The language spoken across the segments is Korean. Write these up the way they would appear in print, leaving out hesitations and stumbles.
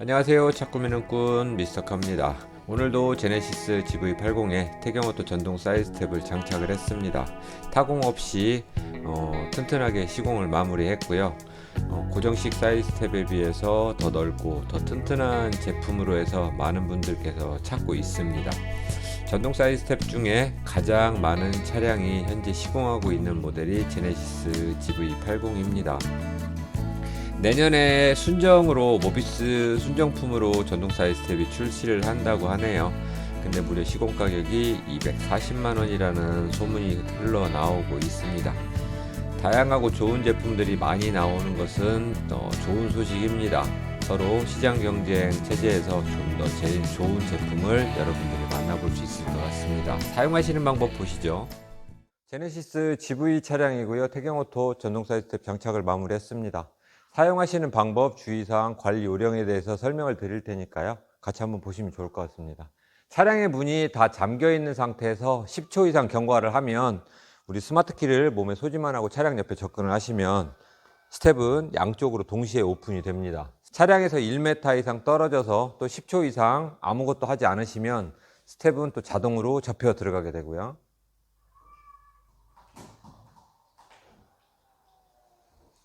안녕하세요. 차 꾸미는 꾼 미스터카입니다. 오늘도 제네시스 GV80에 태경오토 전동 사이드스텝을 장착을 했습니다. 타공 없이 튼튼하게 시공을 마무리했고요. 고정식 사이드스텝에 비해서 더 넓고 더 튼튼한 제품으로 해서 많은 분들께서 찾고 있습니다. 전동 사이드스텝 중에 가장 많은 차량이 현재 시공하고 있는 모델이 제네시스 GV80입니다. 내년에 순정으로 모비스 순정품으로 전동 사이드스텝이 출시를 한다고 하네요. 근데 무려 시공 가격이 240만원이라는 소문이 흘러나오고 있습니다. 다양하고 좋은 제품들이 많이 나오는 것은 좋은 소식입니다. 서로 시장 경쟁 체제에서 좀 더 제일 좋은 제품을 여러분들이 만나볼 수 있을 것 같습니다. 사용하시는 방법 보시죠. 제네시스 GV 차량이고요. 태경오토 전동 사이드스텝 장착을 마무리했습니다. 사용하시는 방법, 주의사항, 관리 요령에 대해서 설명을 드릴 테니까요. 같이 한번 보시면 좋을 것 같습니다. 차량의 문이 다 잠겨 있는 상태에서 10초 이상 경과를 하면 우리 스마트키를 몸에 소지만 하고 차량 옆에 접근을 하시면 스텝은 양쪽으로 동시에 오픈이 됩니다. 차량에서 1m 이상 떨어져서 또 10초 이상 아무것도 하지 않으시면 스텝은 또 자동으로 접혀 들어가게 되고요.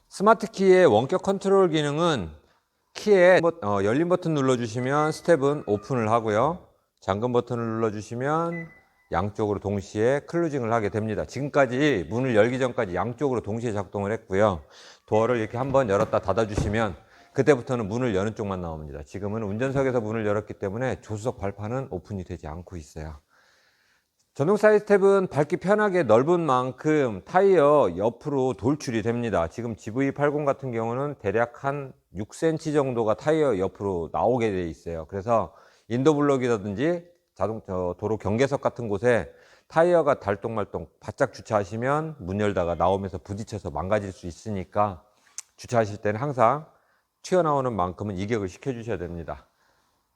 스마트키의 원격 컨트롤 기능은 키에 열린 버튼 눌러주시면 스텝은 오픈을 하고요. 잠금 버튼을 눌러주시면 양쪽으로 동시에 클로징을 하게 됩니다. 지금까지 문을 열기 전까지 양쪽으로 동시에 작동을 했고요. 도어를 이렇게 한번 열었다 닫아주시면 그때부터는 문을 여는 쪽만 나옵니다. 지금은 운전석에서 문을 열었기 때문에 조수석 발판은 오픈이 되지 않고 있어요. 전동 사이드스텝은 밟기 편하게 넓은 만큼 타이어 옆으로 돌출이 됩니다. 지금 GV80 같은 경우는 대략 한 6cm 정도가 타이어 옆으로 나오게 돼 있어요. 그래서 인도블럭이라든지 도로 경계석 같은 곳에 타이어가 달동말동 바짝 주차하시면 문 열다가 나오면서 부딪혀서 망가질 수 있으니까 주차하실 때는 항상 튀어나오는 만큼은 이격을 시켜 주셔야 됩니다.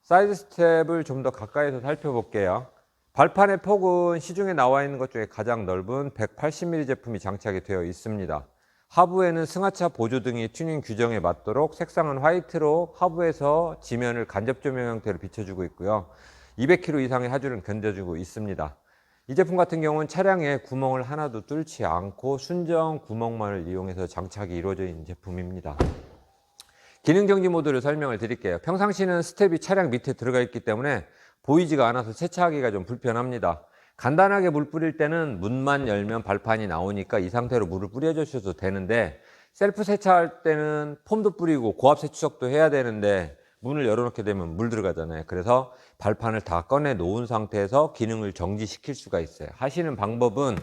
사이드 스텝을 좀 더 가까이서 살펴볼게요. 발판의 폭은 시중에 나와 있는 것 중에 가장 넓은 180mm 제품이 장착이 되어 있습니다. 하부에는 승하차 보조등이 튜닝 규정에 맞도록 색상은 화이트로 하부에서 지면을 간접 조명 형태로 비춰주고 있고요. 200km 이상의 하주를 견뎌주고 있습니다. 이 제품 같은 경우는 차량에 구멍을 하나도 뚫지 않고 순정 구멍만을 이용해서 장착이 이루어져 있는 제품입니다. 기능 정지 모드를 설명을 드릴게요. 평상시는 스텝이 차량 밑에 들어가 있기 때문에 보이지가 않아서 세차하기가 좀 불편합니다. 간단하게 물 뿌릴 때는 문만 열면 발판이 나오니까 이 상태로 물을 뿌려주셔도 되는데 셀프 세차할 때는 폼도 뿌리고 고압 세척도 해야 되는데 문을 열어놓게 되면 물 들어가잖아요. 그래서 발판을 다 꺼내 놓은 상태에서 기능을 정지시킬 수가 있어요. 하시는 방법은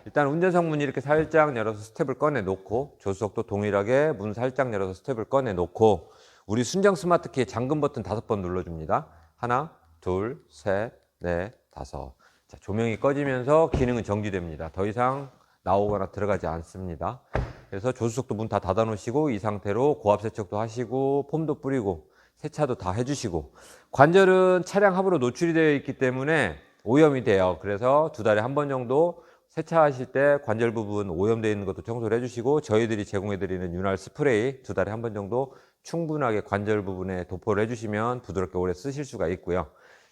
일단 운전석 문 이렇게 살짝 열어서 스텝을 꺼내 놓고 조수석도 동일하게 문 살짝 열어서 스텝을 꺼내 놓고 우리 순정 스마트키의 잠금 버튼 5번 눌러줍니다. 하나, 둘, 셋, 넷, 다섯. 자, 조명이 꺼지면서 기능은 정지됩니다. 더 이상 나오거나 들어가지 않습니다. 그래서 조수석도 문 다 닫아 놓으시고 이 상태로 고압 세척도 하시고 폼도 뿌리고 세차도 다 해주시고 관절은 차량 하부로 노출이 되어 있기 때문에 오염이 돼요. 그래서 2달에 한 번 정도 세차하실 때 관절 부분 오염되어 있는 것도 청소를 해주시고 저희들이 제공해드리는 윤활 스프레이 2달에 한 번 정도 충분하게 관절 부분에 도포를 해주시면 부드럽게 오래 쓰실 수가 있고요.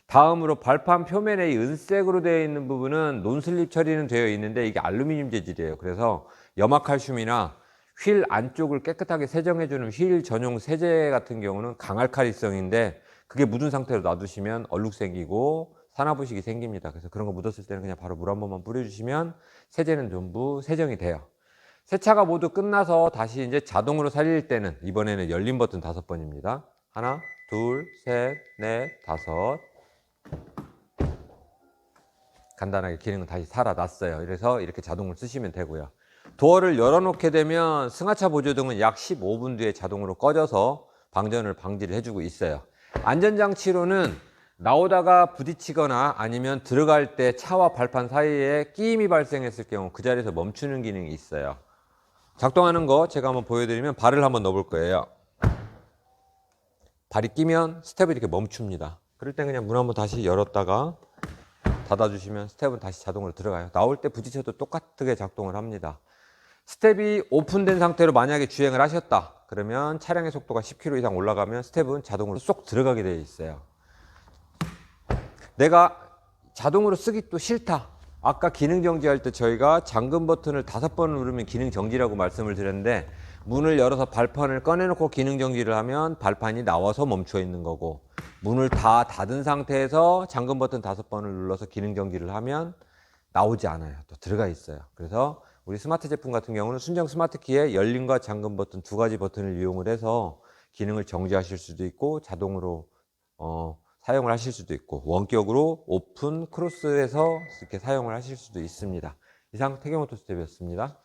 다음으로 발판 표면에 이 은색으로 되어 있는 부분은 논슬립 처리는 되어 있는데 이게 알루미늄 재질이에요. 그래서 염화칼슘이나 휠 안쪽을 깨끗하게 세정해주는 휠 전용 세제 같은 경우는 강알칼리성인데 그게 묻은 상태로 놔두시면 얼룩 생기고 산화부식이 생깁니다. 그래서 그런 거 묻었을 때는 그냥 바로 물 한 번만 뿌려주시면 세제는 전부 세정이 돼요. 세차가 모두 끝나서 다시 이제 자동으로 살릴 때는 이번에는 열린 버튼 5번입니다. 하나, 둘, 셋, 넷, 다섯. 간단하게 기능은 다시 살아났어요. 그래서 이렇게 자동으로 쓰시면 되고요. 도어를 열어놓게 되면 승하차 보조등은 약 15분 뒤에 자동으로 꺼져서 방전을 방지를 해주고 있어요. 안전장치로는 나오다가 부딪히거나 아니면 들어갈 때 차와 발판 사이에 끼임이 발생했을 경우 그 자리에서 멈추는 기능이 있어요. 작동하는 거 제가 한번 보여드리면 발을 한번 넣어볼 거예요. 발이 끼면 스텝이 이렇게 멈춥니다. 그럴 땐 그냥 문 한번 다시 열었다가 닫아주시면 스텝은 다시 자동으로 들어가요. 나올 때 부딪혀도 똑같게 작동을 합니다. 스텝이 오픈된 상태로 만약에 주행을 하셨다. 그러면 차량의 속도가 10km 이상 올라가면 스텝은 자동으로 쏙 들어가게 되어 있어요. 내가 자동으로 쓰기 또 싫다. 아까 기능 정지할 때 저희가 잠금 버튼을 5번 누르면 기능 정지라고 말씀을 드렸는데, 문을 열어서 발판을 꺼내놓고 기능 정지를 하면 발판이 나와서 멈춰 있는 거고, 문을 다 닫은 상태에서 잠금 버튼 5번을 눌러서 기능 정지를 하면 나오지 않아요. 또 들어가 있어요. 그래서 우리 스마트 제품 같은 경우는 순정 스마트 키에 열림과 잠금 버튼 2가지 버튼을 이용을 해서 기능을 정지하실 수도 있고, 자동으로 사용을 하실 수도 있고, 원격으로 오픈 크로스해서 이렇게 사용을 하실 수도 있습니다. 이상 태경오토 스텝이었습니다.